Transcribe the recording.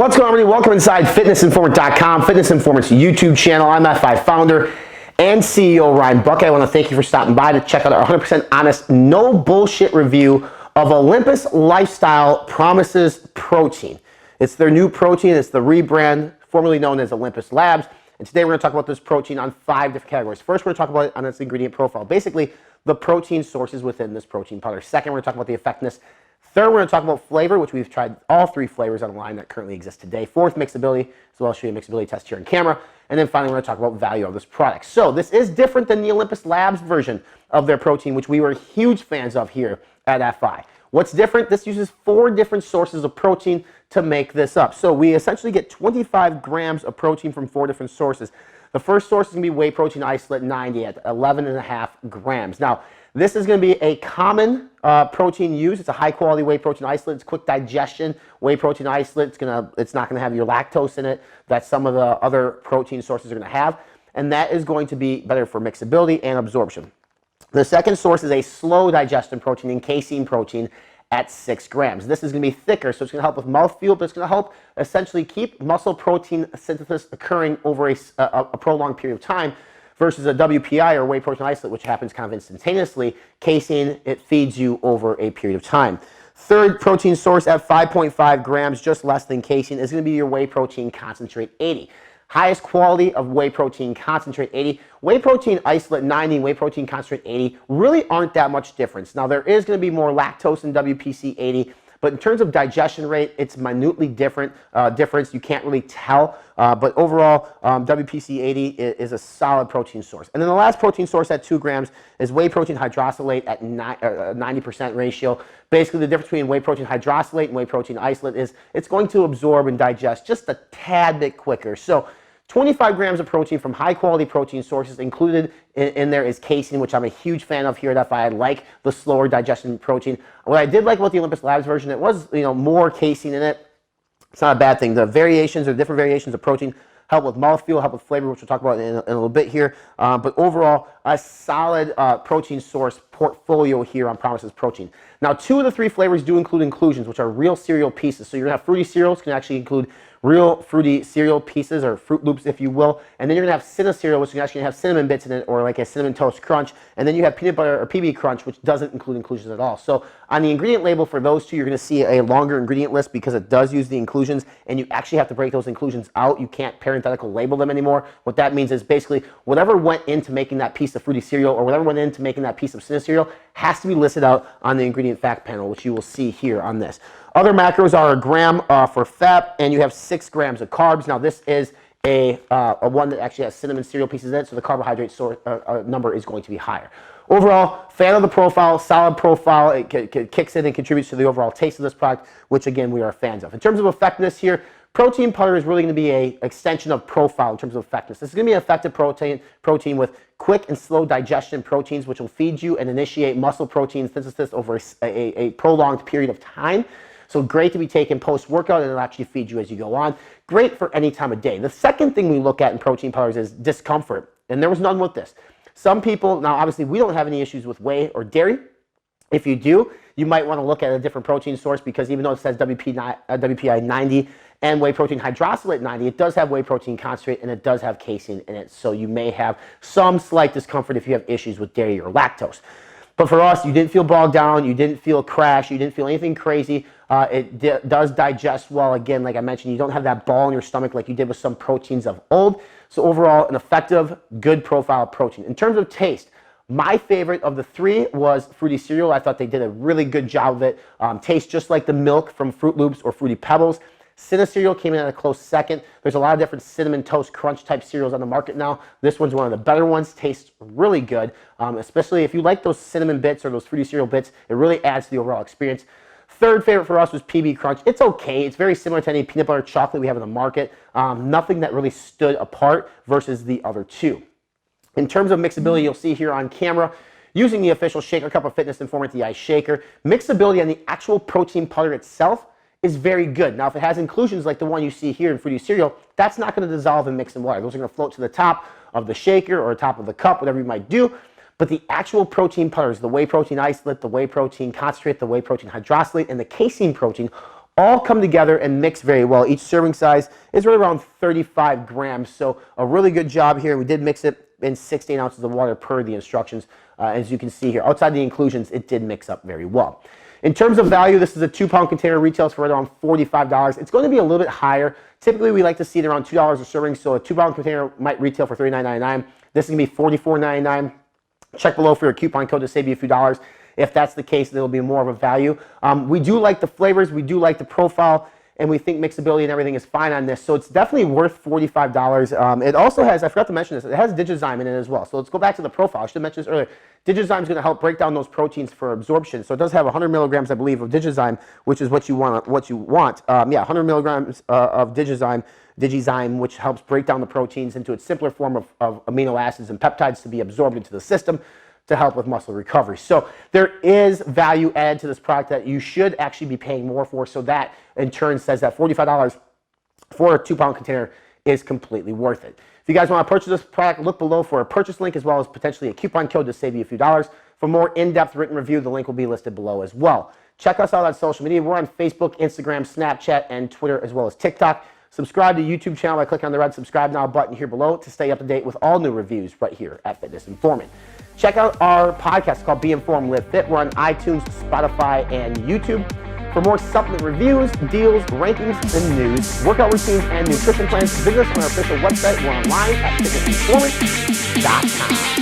What's going on, everybody? Welcome inside fitnessinformant.com, Fitness Informant's YouTube channel. I'm F5 founder and CEO Ryan Buckett. I want to thank you for stopping by to check out our 100% honest, no bullshit review of Olympus Lifestyle Promises Protein. It's their new protein. It's the rebrand, formerly known as Olympus Labs. And today we're going to talk about this protein on 5 different categories. First, we're going to talk about it on its ingredient profile. Basically, the protein sources within this protein powder. Second, we're going to talk about the effectiveness. Third, we're going to talk about flavor, which we've tried all 3 flavors on the line that currently exist today. Fourth, mixability, so I'll show you a mixability test here on camera. And then finally, we're going to talk about value of this product. So this is different than the Olympus Labs version of their protein, which we were huge fans of here at FI. What's different? This uses 4 different sources of protein to make this up. So we essentially get 25 grams of protein from 4 different sources. The first source is going to be whey protein isolate 90 at 11.5 grams. Now, this is going to be a common protein used. It's a high-quality whey protein isolate. It's quick digestion. Whey protein isolate, it's not going to have your lactose in it that some of the other protein sources are going to have. And that is going to be better for mixability and absorption. The second source is a slow digestion protein and casein protein at 6 grams. This is going to be thicker, so it's going to help with mouthfeel, but it's going to help essentially keep muscle protein synthesis occurring over a prolonged period of time, versus a WPI or whey protein isolate, which happens kind of instantaneously. Casein, it feeds you over a period of time. Third protein source at 5.5 grams, just less than casein, is going to be your whey protein concentrate 80. Highest quality of whey protein concentrate 80. Whey protein isolate 90 and whey protein concentrate 80 really aren't that much difference. Now, there is going to be more lactose in WPC 80, but in terms of digestion rate, it's minutely different. You can't really tell. But overall, WPC 80 is a solid protein source. And then the last protein source at 2 grams is whey protein hydrolysate at 90% ratio. Basically, the difference between whey protein hydrolysate and whey protein isolate is it's going to absorb and digest just a tad bit quicker. So 25 grams of protein from high-quality protein sources. Included in there is casein, which I'm a huge fan of here at FI. I like the slower digestion protein. What I did like about the Olympus Labs version, it was more casein in it. It's not a bad thing. The variations or different variations of protein help with mouthfeel, help with flavor, which we'll talk about in a little bit here. But overall, a solid protein source portfolio here on Promises Protein. Now, 2 of the 3 flavors do include inclusions, which are real cereal pieces. So you're going to have fruity cereals, can actually include real fruity cereal pieces, or Fruit Loops, if you will. And then you're going to have Cinna cereal, which is actually going to have cinnamon bits in it, or like a Cinnamon Toast Crunch. And then you have peanut butter or PB Crunch, which doesn't include inclusions at all. So on the ingredient label for those 2, you're going to see a longer ingredient list because it does use the inclusions, and you actually have to break those inclusions out. You can't parenthetical label them anymore. What that means is basically whatever went into making that piece of fruity cereal or whatever went into making that piece of Cinna cereal has to be listed out on the ingredient fact panel, which you will see here on this. Other macros are a gram for fat, and you have 6 grams of carbs. Now, this is a one that actually has cinnamon cereal pieces in it, so the carbohydrate source, number is going to be higher. Overall, fan of the profile, solid profile. It kicks in and contributes to the overall taste of this product, which, again, we are fans of. In terms of effectiveness here, protein powder is really going to be an extension of profile in terms of effectiveness. This is going to be an effective protein with quick and slow digestion proteins, which will feed you and initiate muscle protein synthesis over a prolonged period of time. So great to be taken post-workout, and it'll actually feed you as you go on. Great for any time of day. The second thing we look at in protein powders is discomfort, and there was none with this. Some people, now obviously we don't have any issues with whey or dairy. If you do, you might want to look at a different protein source, because even though it says WPI 90 and whey protein hydrolysate 90, it does have whey protein concentrate and it does have casein in it. So you may have some slight discomfort if you have issues with dairy or lactose. But for us, you didn't feel bogged down, you didn't feel crash, you didn't feel anything crazy. It does digest well. Again, like I mentioned, you don't have that ball in your stomach like you did with some proteins of old. So overall, an effective, good profile of protein. In terms of taste, my favorite of the 3 was fruity cereal. I thought they did a really good job of it. Tastes just like the milk from Fruit Loops or Fruity Pebbles. Cinna cereal came in at a close second. There's a lot of different Cinnamon Toast Crunch type cereals on the market now. This one's one of the better ones. Tastes really good, especially if you like those cinnamon bits or those fruity cereal bits. It really adds to the overall experience. Third favorite for us was PB Crunch. It's okay. It's very similar to any peanut butter chocolate we have in the market. Nothing that really stood apart versus the other 2. In terms of mixability, you'll see here on camera, using the official shaker cup of Fitness Informant, the ice shaker, mixability on the actual protein powder itself is very good. Now, if it has inclusions like the one you see here in fruity cereal, that's not going to dissolve and mix in water. Those are going to float to the top of the shaker or top of the cup, whatever you might do. But the actual protein powders, the whey protein isolate, the whey protein concentrate, the whey protein hydrolysate, and the casein protein all come together and mix very well. Each serving size is right around 35 grams, so a really good job here. We did mix it in 16 ounces of water per the instructions. As you can see here, outside the inclusions, it did mix up very well. In terms of value, this is a 2-pound container, retails for right around $45. It's going to be a little bit higher. Typically, we like to see it around $2 a serving, so a 2-pound container might retail for $39.99. This is going to be $44.99. Check below for your coupon code to save you a few dollars. If that's the case, then it'll be more of a value. We do like the flavors, we do like the profile, and we think mixability and everything is fine on this. So it's definitely worth $45. It also has, I forgot to mention this, it has Digizyme in it as well. So let's go back to the profile. I should have mentioned this earlier. Digizyme is going to help break down those proteins for absorption. So it does have 100 milligrams, I believe, of Digizyme, which is what you want. 100 milligrams of Digizyme, which helps break down the proteins into its simpler form of amino acids and peptides to be absorbed into the system to help with muscle recovery. So there is value added to this product that you should actually be paying more for. So that in turn says that $45 for a 2-pound container is completely worth it. If you guys want to purchase this product, look below for a purchase link as well as potentially a coupon code to save you a few dollars. For more in-depth written review, the link will be listed below as well. Check us out on social media. We're on Facebook, Instagram, Snapchat, and Twitter, as well as TikTok. Subscribe to the YouTube channel by clicking on the red subscribe now button here below to stay up to date with all new reviews right here at Fitness Informant. Check out our podcast called Be Informed, Live Fit. We're on iTunes, Spotify, and YouTube. For more supplement reviews, deals, rankings, and news, workout routines, and nutrition plans, visit us on our official website. We're online at fitnessinformant.com.